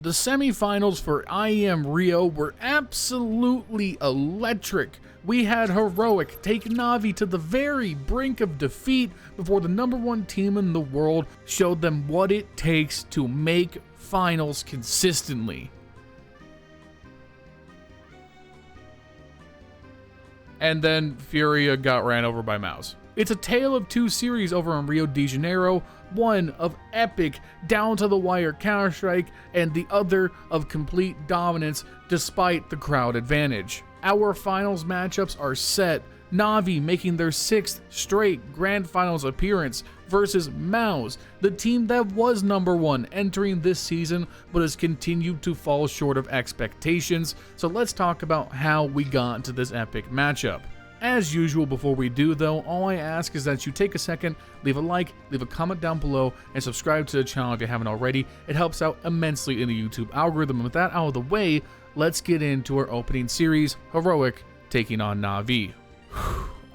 The semifinals for IEM Rio were absolutely electric. We had Heroic take Navi to the very brink of defeat before the #1 team in the world showed them what it takes to make finals consistently. And then Furia got ran over by Mouz. It's a tale of two series over in Rio de Janeiro, one of epic, down-to-the-wire Counter-Strike, and the other of complete dominance despite the crowd advantage. Our finals matchups are set, Navi making their 6th straight Grand Finals appearance versus Mouz, the team that was #1 entering this season but has continued to fall short of expectations. So let's talk about how we got to this epic matchup. As usual, before we do though, all I ask is that you take a second, leave a like, leave a comment down below, and subscribe to the channel if you haven't already. It helps out immensely in the YouTube algorithm. And with that out of the way, let's get into our opening series, Heroic taking on Navi.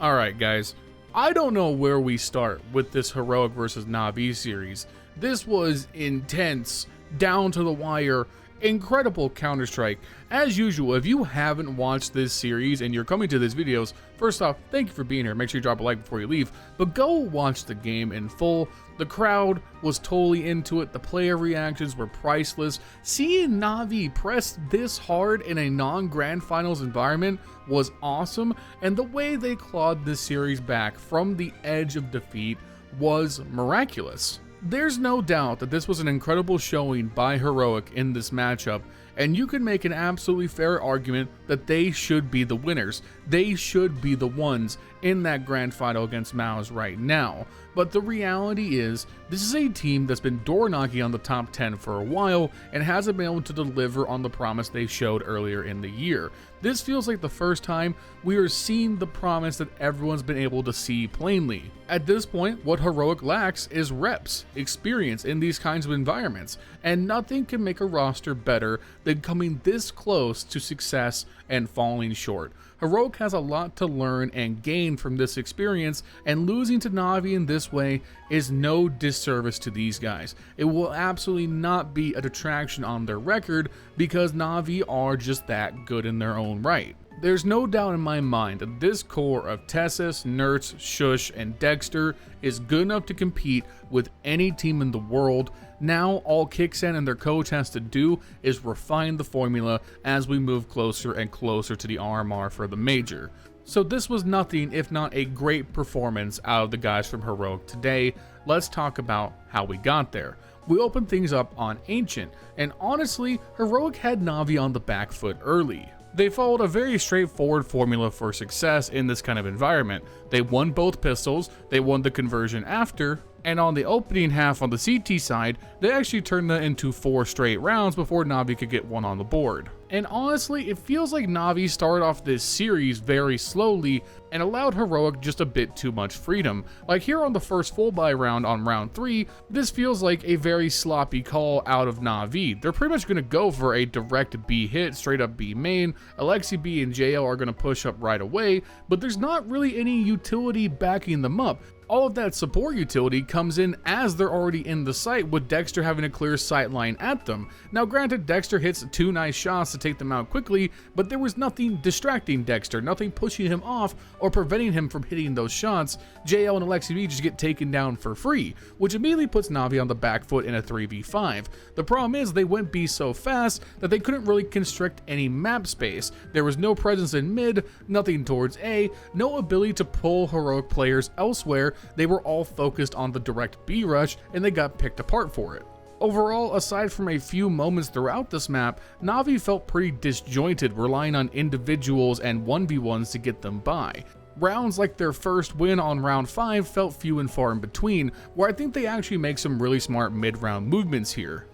Alright guys, I don't know where we start with this Heroic versus Navi series. This was intense, down to the wire, incredible Counter-Strike. As usual, if you haven't watched this series and you're coming to these videos, first off, thank you for being here. Make sure you drop a like before you leave, but go watch the game in full. The crowd was totally into it. The player reactions were priceless. Seeing Navi press this hard in a non-Grand Finals environment was awesome, and the way they clawed this series back from the edge of defeat was miraculous. There's no doubt that this was an incredible showing by Heroic in this matchup, and you can make an absolutely fair argument that they should be the winners. They should be the ones in that grand final against Mouz right now. But the reality is, this is a team that's been door knocking on the top 10 for a while and hasn't been able to deliver on the promise they showed earlier in the year. This feels like the first time we are seeing the promise that everyone's been able to see plainly. At this point, what Heroic lacks is reps, experience in these kinds of environments, and nothing can make a roster better than coming this close to success and falling short. Heroic has a lot to learn and gain from this experience, and losing to Navi in this way is no disservice to these guys. It will absolutely not be a detraction on their record because Navi are just that good in their own right. There's no doubt in my mind that this core of Tessus, NeRTZ, Shush, and Dexter is good enough to compete with any team in the world. Now all Kixan and their coach has to do is refine the formula as we move closer and closer to the RMR for the major. So this was nothing if not a great performance out of the guys from Heroic today. Let's talk about how we got there. We opened things up on Ancient, and honestly, Heroic had Navi on the back foot early. They followed a very straightforward formula for success in this kind of environment. They won both pistols, they won the conversion after, and on the opening half on the CT side, they actually turned that into 4 straight rounds before Navi could get one on the board. And honestly, it feels like Navi started off this series very slowly and allowed Heroic just a bit too much freedom. Like here on the first full buy round on round 3, this feels like a very sloppy call out of Navi. They're pretty much going to go for a direct B hit, straight up B main. Alexi B and JL are going to push up right away, but there's not really any utility backing them up. All of that support utility comes in as they're already in the site, with Dexter having a clear sight line at them. Now granted, Dexter hits 2 nice shots to take them out quickly, but there was nothing distracting Dexter, nothing pushing him off or preventing him from hitting those shots. JL and Alexi B just get taken down for free, which immediately puts Navi on the back foot in a 3v5. The problem is they went B so fast that they couldn't really constrict any map space. There was no presence in mid, nothing towards A, no ability to pull Heroic players elsewhere. They were all focused on the direct B rush, and they got picked apart for it. Overall, aside from a few moments throughout this map, Navi felt pretty disjointed, relying on individuals and 1v1s to get them by. Rounds like their first win on round 5 felt few and far in between, where I think they actually make some really smart mid-round movements here.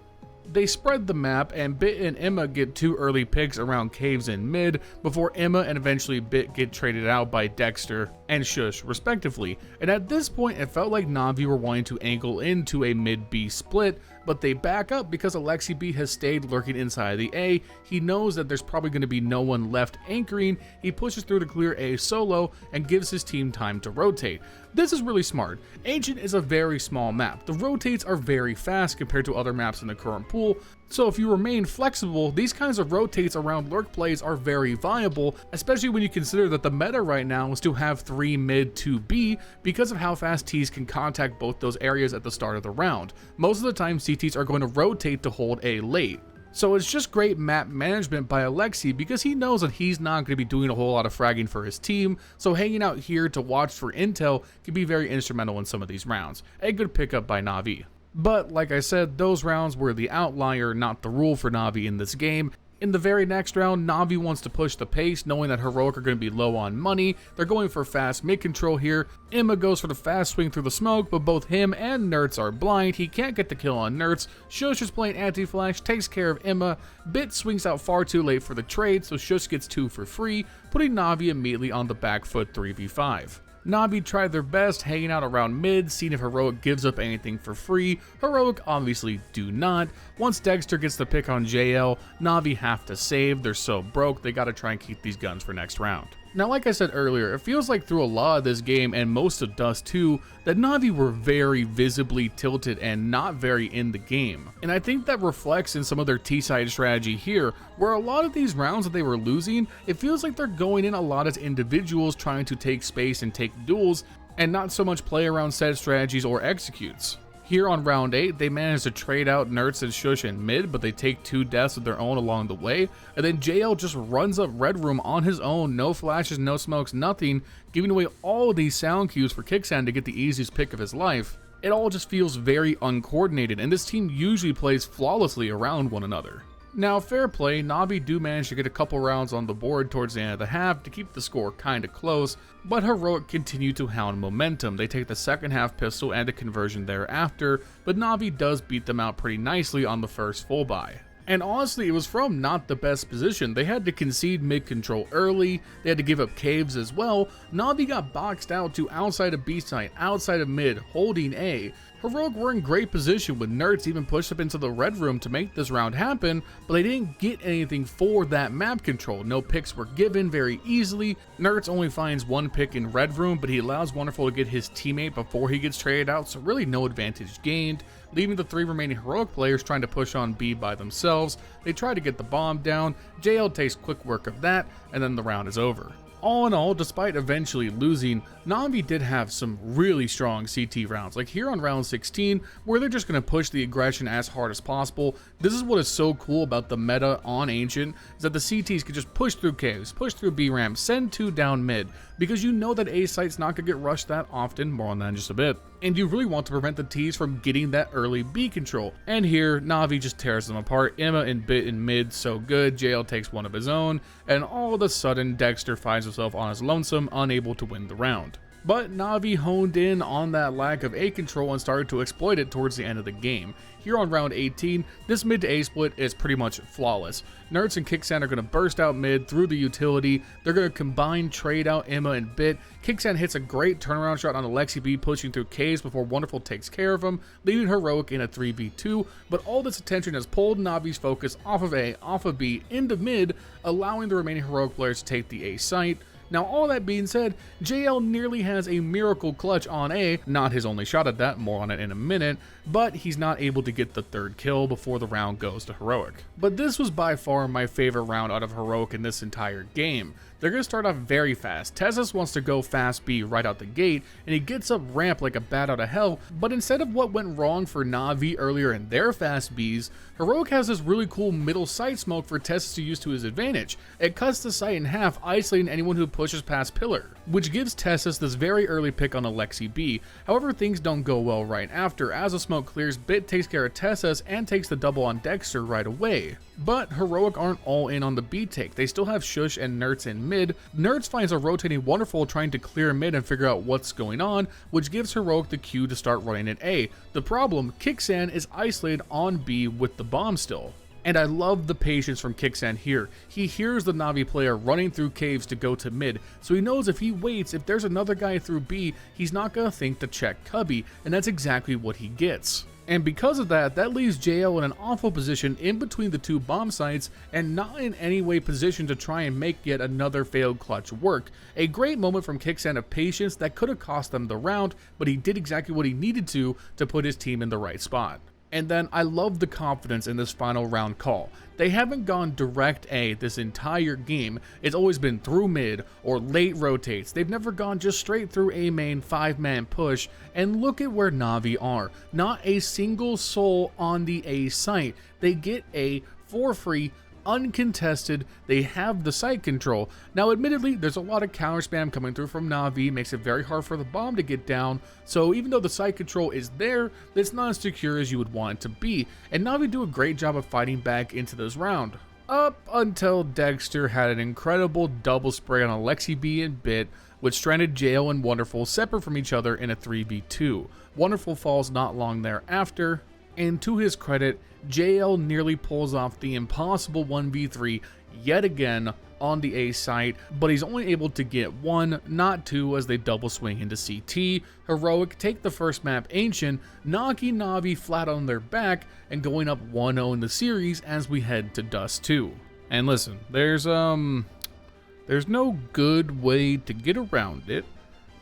They spread the map, and Bit and Emma get 2 early picks around caves in mid, before Emma and eventually Bit get traded out by Dexter and Shush respectively. And at this point it felt like Navi were wanting to angle into a mid-B split, but they back up because Alexi B has stayed lurking inside the A. He knows that there's probably going to be no one left anchoring. He pushes through to clear A solo and gives his team time to rotate. This is really smart. Ancient is a very small map. The rotates are very fast compared to other maps in the current pool, So if you remain flexible, these kinds of rotates around lurk plays are very viable, especially when you consider that the meta right now is to have 3 mid 2 B because of how fast Ts can contact both those areas at the start of the round. Most of the time CTs are going to rotate to hold A late. So it's just great map management by Alexi because he knows that he's not going to be doing a whole lot of fragging for his team, so hanging out here to watch for intel can be very instrumental in some of these rounds. A good pickup by Navi. But like I said, those rounds were the outlier, not the rule for Navi in this game. In the very next round, Navi wants to push the pace, knowing that Heroic are going to be low on money. They're going for fast mid-control here. Imma goes for the fast swing through the smoke, but both him and NeRTZ are blind. He can't get the kill on NeRTZ. Sjuush is playing anti-flash, takes care of Imma. Bit swings out far too late for the trade, so Sjuush gets 2 for free, putting Navi immediately on the back foot 3v5. Navi tried their best hanging out around mid, seeing if Heroic gives up anything for free. Heroic obviously do not. Once Dexter gets the pick on JL, Navi have to save. They're so broke, they gotta try and keep these guns for next round. Now, like I said earlier, it feels like through a lot of this game, and most of Dust too, that Navi were very visibly tilted and not very in the game. And I think that reflects in some of their T-side strategy here, where a lot of these rounds that they were losing, it feels like they're going in a lot as individuals trying to take space and take duels, and not so much play around set strategies or executes. Here on round 8, they managed to trade out NeRTZ and Sjuush in mid, but they take 2 deaths of their own along the way, and then JL just runs up Red Room on his own, no flashes, no smokes, nothing, giving away all of these sound cues for Kixan to get the easiest pick of his life. It all just feels very uncoordinated, and this team usually plays flawlessly around one another. Now, fair play, Navi do manage to get a couple rounds on the board towards the end of the half to keep the score kinda close, but Heroic continue to hound momentum. They take the second half pistol and a conversion thereafter, but Navi does beat them out pretty nicely on the first full buy. And honestly, it was from not the best position. They had to concede mid-control early, they had to give up caves as well. Navi got boxed out to outside of B site, outside of mid, holding A. Heroic were in great position with NeRTZ even pushed up into the Red Room to make this round happen, but they didn't get anything for that map control. No picks were given very easily. NeRTZ only finds 1 pick in Red Room, but he allows Wonderful to get his teammate before he gets traded out, so really no advantage gained, leaving the 3 remaining Heroic players trying to push on B by themselves. They try to get the bomb down, JL takes quick work of that, and then the round is over. All in all, despite eventually losing, Navi did have some really strong CT rounds, like here on round 16, where they're just going to push the aggression as hard as possible. This is what is so cool about the meta on Ancient, is that the CTs can just push through caves, push through B ramp, send 2 down mid, because you know that A site's not going to get rushed that often, more on that in just a bit. And you really want to prevent the Ts from getting that early B control. And here, Navi just tears them apart. Imma and Bit in mid, so good. JL takes 1 of his own, and all of a sudden, Dexter finds himself on his lonesome, unable to win the round. But Navi honed in on that lack of A control and started to exploit it towards the end of the game. Here on round 18, this mid to A split is pretty much flawless. NeRTZ and Kixan are going to burst out mid through the utility. They're going to combine trade out Imma and Bit. Kixan hits a great turnaround shot on Alexi B, pushing through caves before Wonderful takes care of him, leaving Heroic in a 3v2, but all this attention has pulled Navi's focus off of A, off of B, into mid, allowing the remaining Heroic players to take the A site. Now, all that being said, JL nearly has a miracle clutch on A, not his only shot at that, more on it in a minute, but he's not able to get the 3rd kill before the round goes to Heroic. But this was by far my favorite round out of Heroic in this entire game. They're going to start off very fast. Tessus wants to go fast B right out the gate, and he gets up ramp like a bat out of hell, but instead of what went wrong for Navi earlier in their fast Bs, Heroic has this really cool middle sight smoke for Tessus to use to his advantage. It cuts the sight in half, isolating anyone who pushes past pillar, which gives Tessus this very early pick on Alexi B. However, things don't go well right after. As the smoke clears, Bit takes care of Tessus and takes the double on Dexter right away. But Heroic aren't all in on the B take. They still have Sjuush and NeRTZ in mid. NeRTZ finds a rotating Wonderful trying to clear mid and figure out what's going on, which gives Heroic the cue to start running at A. The problem, Kixan is isolated on B with the bomb still. And I love the patience from Kixan here. He hears the Navi player running through caves to go to mid, so he knows if he waits, if there's another guy through B, he's not going to think to check Cubby, and that's exactly what he gets. And because of that, that leaves JL in an awful position in between the 2 bomb sites and not in any way positioned to try and make yet another failed clutch work. A great moment from Kixan of patience that could have cost them the round, but he did exactly what he needed to put his team in the right spot. And then I love the confidence in this final round call. They haven't gone direct A this entire game. It's always been through mid or late rotates. They've never gone just straight through A main 5-man push. And look at where Navi are. Not a single soul on the A site. They get A for free, uncontested. They have the site control. Now admittedly, there's a lot of counter spam coming through from Navi, makes it very hard for the bomb to get down, so even though the site control is there, it's not as secure as you would want it to be, and Navi do a great job of fighting back into this round. Up until Dexter had an incredible double spray on AlexiB and Bit, which stranded JL and Wonderful separate from each other in a 3v2. Wonderful falls not long thereafter, and to his credit, JL nearly pulls off the impossible 1v3 yet again on the A site, but he's only able to get 1, not 2, as they double swing into CT. Heroic take the first map Ancient, knocking Navi flat on their back and going up 1-0 in the series as we head to Dust 2. And listen, there's no good way to get around it.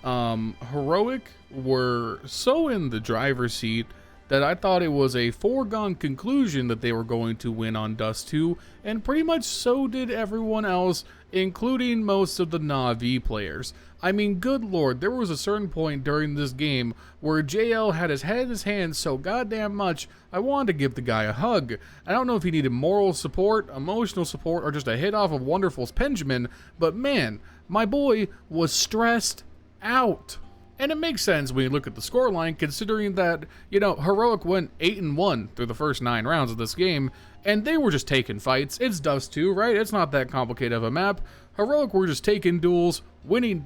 Heroic were so in the driver's seat that I thought it was a foregone conclusion that they were going to win on Dust 2, and pretty much so did everyone else, including most of the Navi players. I mean, good lord, there was a certain point during this game where JL had his head in his hands so goddamn much, I wanted to give the guy a hug. I don't know if he needed moral support, emotional support, or just a hit off of Wonderful's Benjamin, but man, my boy was stressed out. And it makes sense when you look at the scoreline, considering that, Heroic went 8-1 through the first 9 rounds of this game, and they were just taking fights. It's Dust 2, right? It's not that complicated of a map. Heroic were just taking duels, winning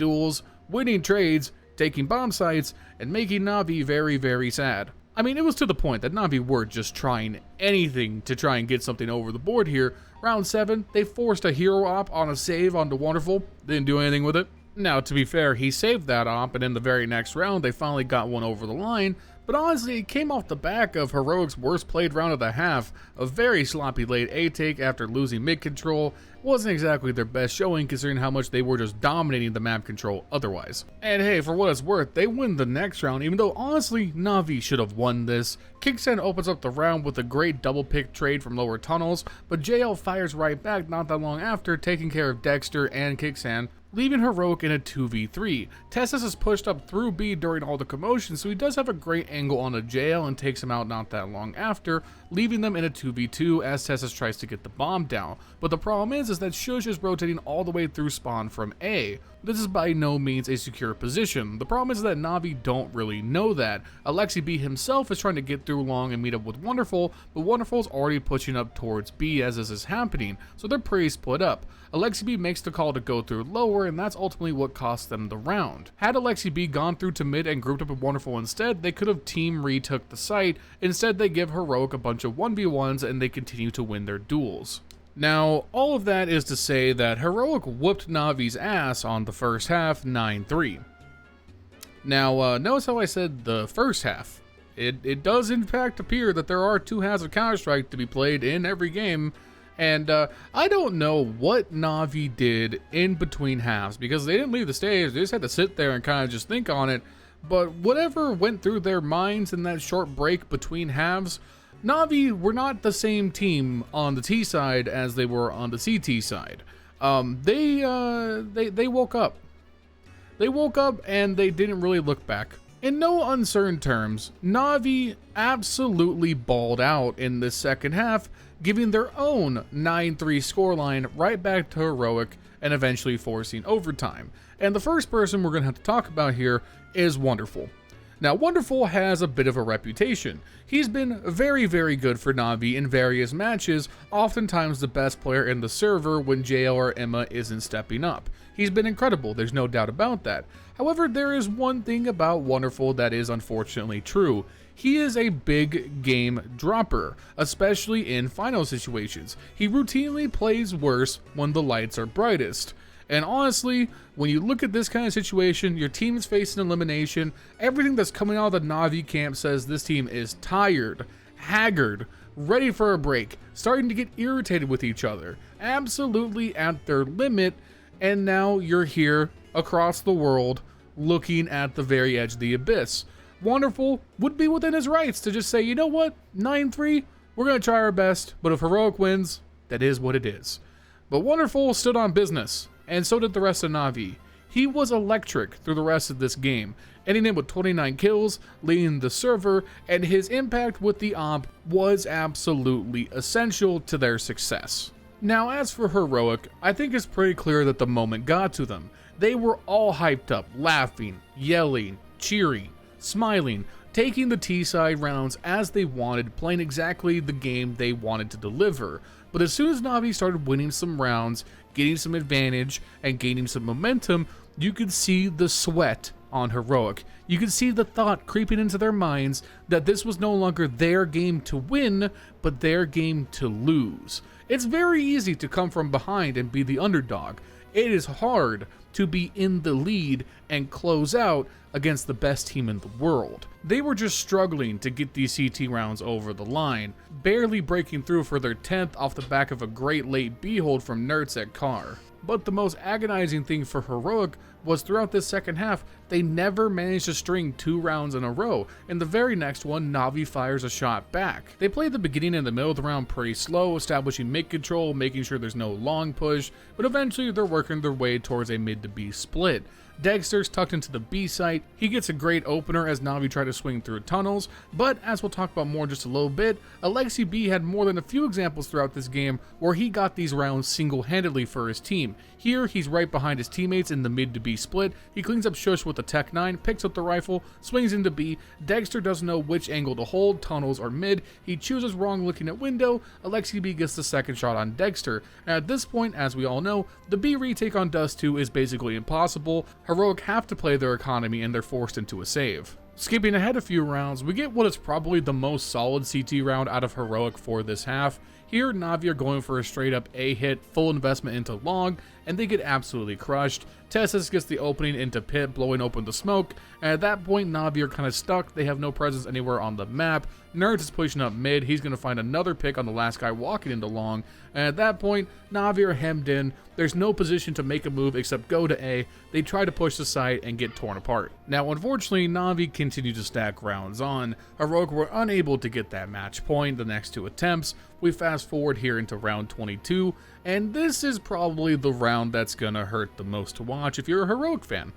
trades, taking bomb sites, and making Navi very, very sad. I mean, it was to the point that Navi were just trying anything to try and get something over the board here. Round 7, they forced a hero op on a save onto Wonderful. Didn't do anything with it. Now, to be fair, he saved that op, and in the very next round, they finally got one over the line, but honestly, it came off the back of Heroic's worst played round of the half, a very sloppy late A-take after losing mid-control. Wasn't exactly their best showing considering how much they were just dominating the map control otherwise. And hey, for what it's worth, they win the next round, even though honestly, Navi should have won this. Kicksan opens up the round with a great double pick trade from lower tunnels, but JL fires right back not that long after, taking care of Dexter and Kicksan, leaving Heroic in a 2v3. Tessus is pushed up through B during all the commotion, so he does have a great angle on a JL and takes him out not that long after, leaving them in a 2v2 as Tessus tries to get the bomb down. But the problem is that Shush is rotating all the way through spawn from A. This is by no means a secure position. The problem is that Navi don't really know that. AlexiB himself is trying to get through long and meet up with Wonderful, but Wonderful's already pushing up towards B as this is happening, so they're pretty split up. AlexiB makes the call to go through lower, and that's ultimately what cost them the round. Had AlexiB gone through to mid and grouped up with Wonderful instead, they could have team retook the site. Instead, they give Heroic a bunch of 1v1s and they continue to win their duels. Now, all of that is to say that Heroic whooped Navi's ass on the first half 9-3. Now, notice how I said the first half. It does in fact appear that there are 2 halves of Counter-Strike to be played in every game, and I don't know what Navi did in between halves, because they didn't leave the stage, they just had to sit there and kind of just think on it, but whatever went through their minds in that short break between halves, Navi were not the same team on the T side as they were on the CT side. They woke up. They woke up and they didn't really look back. In no uncertain terms, Navi absolutely balled out in this second half, giving their own 9-3 scoreline right back to Heroic and eventually forcing overtime. And the first person we're going to have to talk about here is Wonderful. Now, Wonderful has a bit of a reputation. He's been very, very good for Navi in various matches, oftentimes the best player in the server when JL or Emma isn't stepping up. He's been incredible, there's no doubt about that. However, there is one thing about Wonderful that is unfortunately true. He is a big game dropper, especially in final situations. He routinely plays worse when the lights are brightest. And honestly, when you look at this kind of situation, your team is facing elimination, everything that's coming out of the Navi camp says this team is tired, haggard, ready for a break, starting to get irritated with each other, absolutely at their limit, and now you're here across the world looking at the very edge of the abyss. Wonderful would be within his rights to just say, you know what, 9-3, we're going to try our best, but if Heroic wins, that is what it is. But Wonderful stood on business, and so did the rest of Navi. He was electric through the rest of this game, ending it with 29 kills, leading the server, and his impact with the AWP was absolutely essential to their success. Now, as for Heroic, I think it's pretty clear that the moment got to them. They were all hyped up, laughing, yelling, cheering, smiling, taking the T-side rounds as they wanted, playing exactly the game they wanted to deliver. But as soon as Navi started winning some rounds, getting some advantage, and gaining some momentum, you could see the sweat on Heroic. You could see the thought creeping into their minds that this was no longer their game to win, but their game to lose. It's very easy to come from behind and be the underdog. It is hard to be in the lead and close out against the best team in the world. They were just struggling to get these CT rounds over the line, barely breaking through for their 10th off the back of a great late B hold from LionHeartZ at Car. But the most agonizing thing for Heroic was throughout this second half, they never managed to string 2 rounds in a row. In the very next one, Navi fires a shot back. They played the beginning and the middle of the round pretty slow, establishing mid control, making sure there's no long push, but eventually they're working their way towards a mid to B split. Dexter's tucked into the B site. He gets a great opener as Navi try to swing through tunnels, but as we'll talk about more in just a little bit, Alexi B had more than a few examples throughout this game where he got these rounds single-handedly for his team. Here, he's right behind his teammates in the mid to B split. He cleans up Shush with a Tech 9, picks up the rifle, swings into B. Dexter doesn't know which angle to hold, tunnels or mid. He chooses wrong looking at window. Alexi B gets the second shot on Dexter. And at this point, as we all know, the B retake on Dust 2 is basically impossible. Heroic have to play their economy and they're forced into a save. Skipping ahead a few rounds, we get what is probably the most solid CT round out of Heroic for this half. Here, Navi are going for a straight up A hit, full investment into long, and they get absolutely crushed. Tessus gets the opening into pit, blowing open the smoke, and at that point, Navi are kind of stuck. They have no presence anywhere on the map. LionHeartZ is pushing up mid. He's going to find another pick on the last guy walking into long, and at that point, Navi are hemmed in. There's no position to make a move except go to A. They try to push the site and get torn apart. Now, unfortunately, Navi continue to stack rounds on. Heroic were unable to get that match point the next 2 attempts. We fast forward here into round 22, and this is probably the round that's gonna hurt the most to watch if you're a Heroic fan.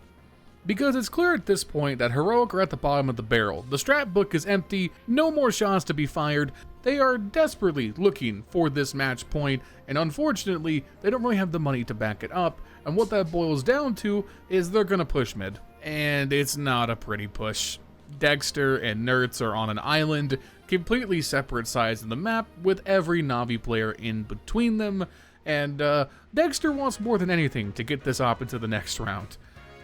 Because it's clear at this point that Heroic are at the bottom of the barrel. The strat book is empty, no more shots to be fired. They are desperately looking for this match point, and unfortunately, they don't really have the money to back it up, and what that boils down to is they're gonna push mid. And it's not a pretty push. Dexter and LionHeartZ are on an island, completely separate sides of the map, with every Navi player in between them, and Dexter wants more than anything to get this op into the next round.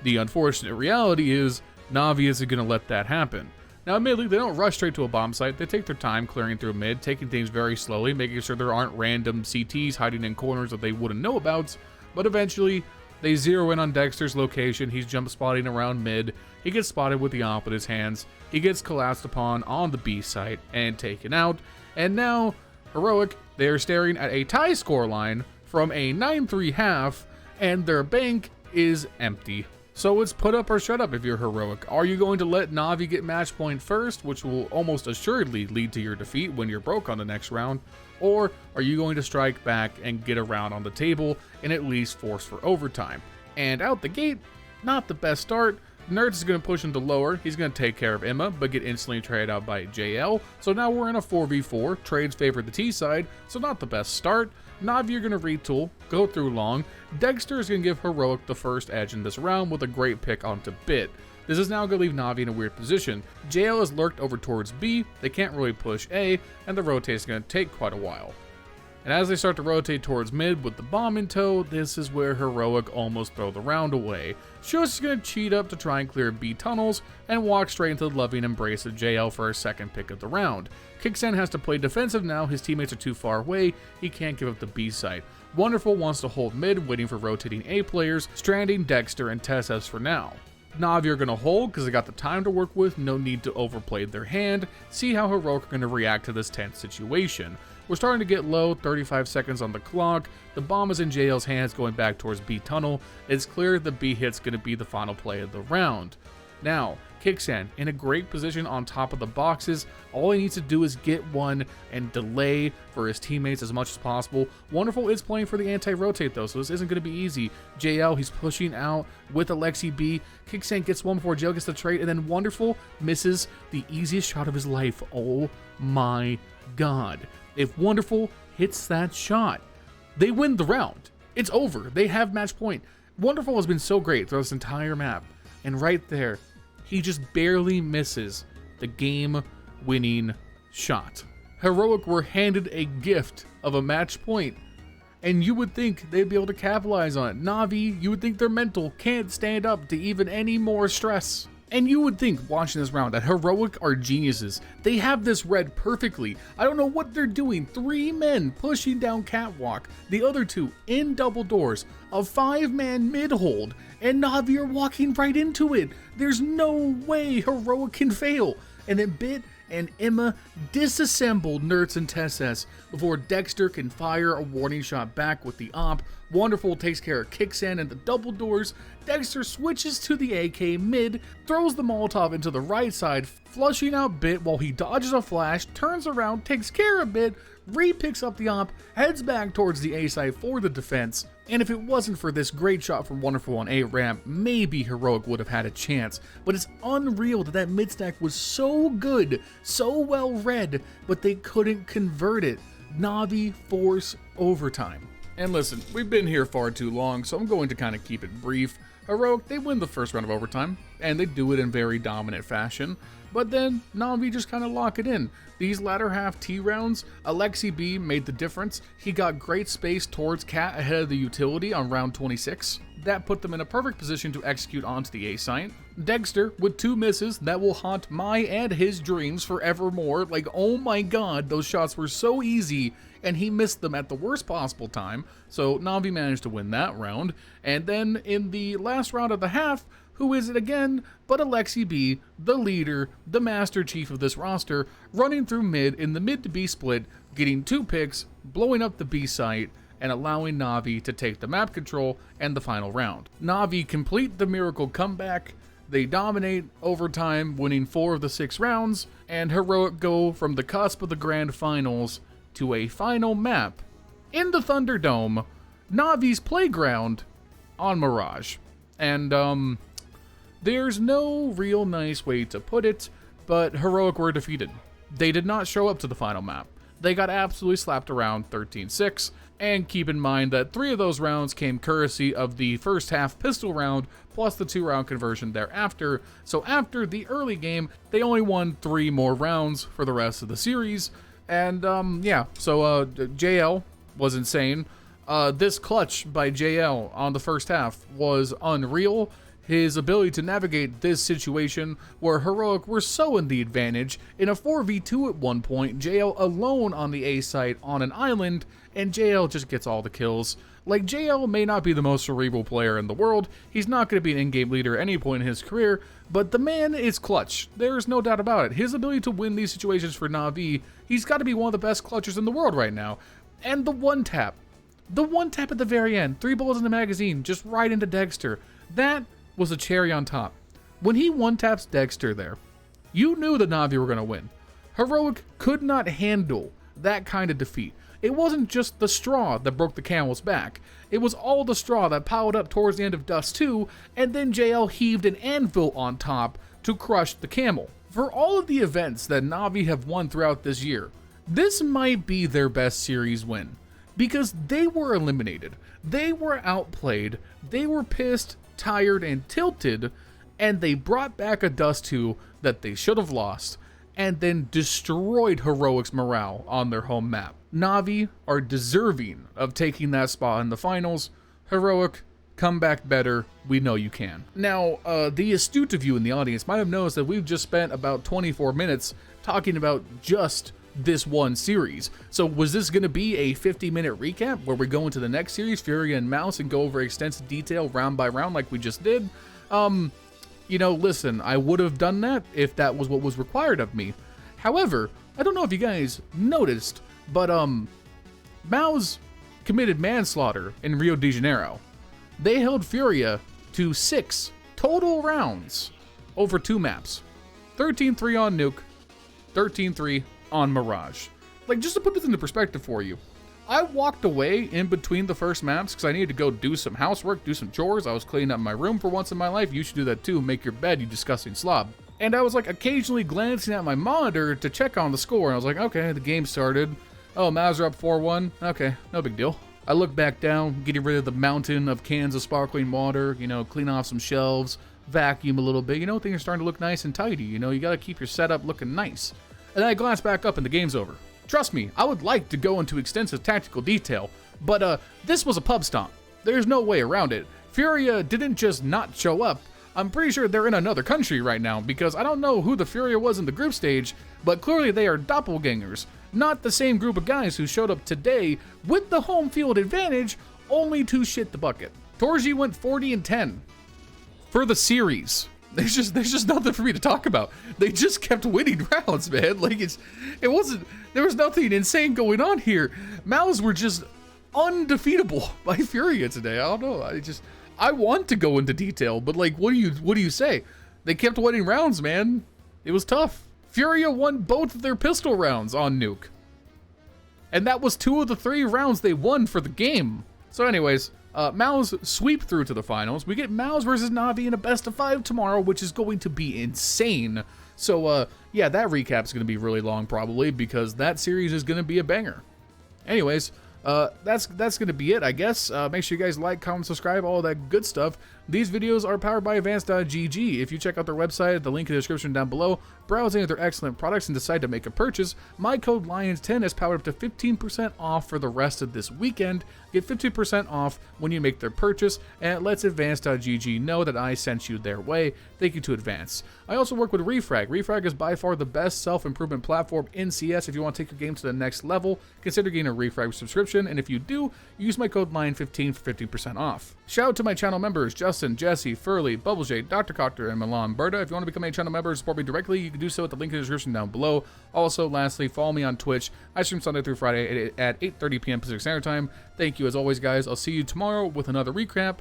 The unfortunate reality is, Navi isn't going to let that happen. Now, admittedly, they don't rush straight to a bomb site. They take their time clearing through mid, taking things very slowly, making sure there aren't random CTs hiding in corners that they wouldn't know about, but eventually, they zero in on Dexter's location. He's jump spotting around mid. He gets spotted with the op in his hands. He gets collapsed upon on the B site and taken out. And now, Heroic, they are staring at a tie score line from a 9-3 half, and their bank is empty. So it's put up or shut up if you're Heroic. Are you going to let Navi get match point first, which will almost assuredly lead to your defeat when you're broke on the next round? Or are you going to strike back and get a round on the table and at least force for overtime? And out the gate, not the best start. LionHeartZ is going to push into lower. He's going to take care of Emma, but get instantly traded out by JL. So now we're in a 4v4. Trades favor the T side, so not the best start. Navi are going to retool, go through long. Dexter is going to give Heroic the first edge in this round with a great pick onto Bit. This is now going to leave Navi in a weird position. JL is lurked over towards B, they can't really push A, and the rotate is going to take quite a while. And as they start to rotate towards mid with the bomb in tow, this is where Heroic almost throw the round away. Shush is going to cheat up to try and clear B tunnels, and walk straight into the loving embrace of JL for his second pick of the round. Kicksan has to play defensive now, his teammates are too far away, he can't give up the B site. Wonderful wants to hold mid, waiting for rotating A players, stranding Dexter and Tessus for now. Navi are going to hold because they got the time to work with, no need to overplay their hand, see how Heroic are going to react to this tense situation. We're starting to get low, 35 seconds on the clock, the bomb is in JL's hands going back towards B tunnel, it's clear the B hit's going to be the final play of the round. Now, Kicksan in a great position on top of the boxes. All he needs to do is get one and delay for his teammates as much as possible. Wonderful is playing for the anti-rotate though, so this isn't going to be easy. JL, he's pushing out with Alexi B. Kicksan gets one before JL gets the trade, and then Wonderful misses the easiest shot of his life. Oh my god. If Wonderful hits that shot, they win the round. It's over. They have match point. Wonderful has been so great throughout this entire map, and right there, he just barely misses the game-winning shot. Heroic were handed a gift of a match point, and you would think they'd be able to capitalize on it. Navi, you would think their mental can't stand up to even any more stress. And you would think, watching this round, that Heroic are geniuses. They have this read perfectly. I don't know what they're doing. 3 men pushing down Catwalk, the other 2 in double doors, a 5-man mid-hold, and Navi are walking right into it. There's no way Heroic can fail. And then Bit and Emma disassembled Nerds and Tesses before Dexter can fire a warning shot back with the op. Wonderful takes care of Kicksan and the double doors. Dexter switches to the AK mid, throws the Molotov into the right side, flushing out Bit while he dodges a flash, turns around, takes care of Bit, re-picks up the op, heads back towards the A side for the defense. And if it wasn't for this great shot from Wonderful on A ramp, maybe Heroic would have had a chance. But it's unreal that that mid stack was so good, so well read, but they couldn't convert it. Navi force overtime. And listen, we've been here far too long, so I'm going to kind of keep it brief. Heroic, they win the first round of overtime, and they do it in very dominant fashion. But then Navi just kind of lock it in. These latter half T rounds, Alexi B made the difference. He got great space towards Cat ahead of the utility on round 26. That put them in a perfect position to execute onto the A site. Dexter with 2 misses that will haunt my and his dreams forevermore. Like, oh my god, those shots were so easy, and he missed them at the worst possible time. So Navi managed to win that round. And then in the last round of the half, who is it again but Alexi B, the leader, the master chief of this roster, running through mid in the mid to B split, getting 2 picks, blowing up the B site, and allowing Navi to take the map control and the final round. Navi complete the miracle comeback. They dominate overtime, winning 4 of the 6 rounds, and Heroic go from the cusp of the grand finals to a final map in the Thunderdome, Navi's playground on Mirage. And there's no real nice way to put it, but Heroic were defeated. They did not show up to the final map. They got absolutely slapped around 13-6, and keep in mind that 3 of those rounds came courtesy of the first half pistol round, plus the 2-round conversion thereafter. So after the early game, they only won 3 more rounds for the rest of the series. And yeah, so JL was insane. This clutch by JL on the first half was unreal. His ability to navigate this situation where Heroic were so in the advantage in a 4v2 at one point, JL alone on the A site on an island, and JL just gets all the kills. Like, JL may not be the most cerebral player in the world, he's not going to be an in-game leader at any point in his career, but the man is clutch. There's no doubt about it. His ability to win these situations for Navi, he's got to be one of the best clutchers in the world right now. And the one tap at the very end, 3 bullets in the magazine, just right into Dexter. That was a cherry on top. When he one-taps Dexter there, you knew the Navi were going to win. Heroic could not handle that kind of defeat. It wasn't just the straw that broke the camel's back. It was all the straw that piled up towards the end of Dust 2, and then JL heaved an anvil on top to crush the camel. For all of the events that Navi have won throughout this year, this might be their best series win. Because they were eliminated. They were outplayed. They were pissed, tired, and tilted, and they brought back a Dust 2 that they should have lost, and then destroyed Heroic's morale on their home map. Navi are deserving of taking that spot in the finals. Heroic, come back better. We know you can. Now, the astute of you in the audience might have noticed that we've just spent about 24 minutes talking about just this one series. So was this going to be a 50-minute recap where we go into the next series, Furia and Mouz, and go over extensive detail round by round like we just did? You know, listen, I would have done that if that was what was required of me. However, I don't know if you guys noticed, but Mouz committed manslaughter in Rio de Janeiro. They held Furia to 6 total rounds over 2 maps. 13-3 on Nuke, 13-3 on Mirage. Like, just to put this into perspective for you, I walked away in between the first maps because I needed to go do some housework, do some chores. I was cleaning up my room for once in my life. You should do that too. Make your bed, you disgusting slob. And I was like occasionally glancing at my monitor to check on the score. And I was like, okay, the game started. Oh, Mouz are up 4-1. Okay, no big deal. I look back down, getting rid of the mountain of cans of sparkling water, you know, clean off some shelves, vacuum a little bit. You know, things are starting to look nice and tidy. You know, you got to keep your setup looking nice. And then I glance back up and the game's over. Trust me, I would like to go into extensive tactical detail, but this was a pub stomp. There's no way around it. Furia didn't just not show up. I'm pretty sure they're in another country right now because I don't know who the Furia was in the group stage, but clearly they are doppelgangers. Not the same group of guys who showed up today with the home field advantage, only to shit the bucket. Torji went 40-10 for the series. There's just nothing for me to talk about. They just kept winning rounds, man. Like there was nothing insane going on here. Mouz were just undefeatable by Furia today. I don't know. I want to go into detail, but like, what do you say? They kept winning rounds, man. It was tough. Furia won both of their pistol rounds on Nuke. And that was 2 of the 3 rounds they won for the game. So anyways, Mouz sweep through to the finals. We get Mouz versus Navi in a best of 5 tomorrow, which is going to be insane. So yeah, that recap's going to be really long probably because that series is going to be a banger. Anyways, that's going to be it, I guess. Make sure you guys like, comment, subscribe, all that good stuff. These videos are powered by Advanced.gg. If you check out their website, the link in the description down below, browse any of their excellent products and decide to make a purchase, my code LIONS10 is powered up to 15% off for the rest of this weekend. Get 15% off when you make their purchase, and it lets Advanced.gg know that I sent you their way. Thank you to Advanced. I also work with Refrag. Refrag is by far the best self-improvement platform in CS. If you want to take your game to the next level, consider getting a Refrag subscription, and if you do, use my code LION15 for 15% off. Shout out to my channel members, Justin, Jesse, Furley, Bubblesj, Dr. Cocktor, and Milan Berta. If you want to become a channel member and support me directly, you can do so at the link in the description down below. Also, lastly, follow me on Twitch. I stream Sunday through Friday at 8:30 p.m. Pacific Standard Time. Thank you as always, guys. I'll see you tomorrow with another recap.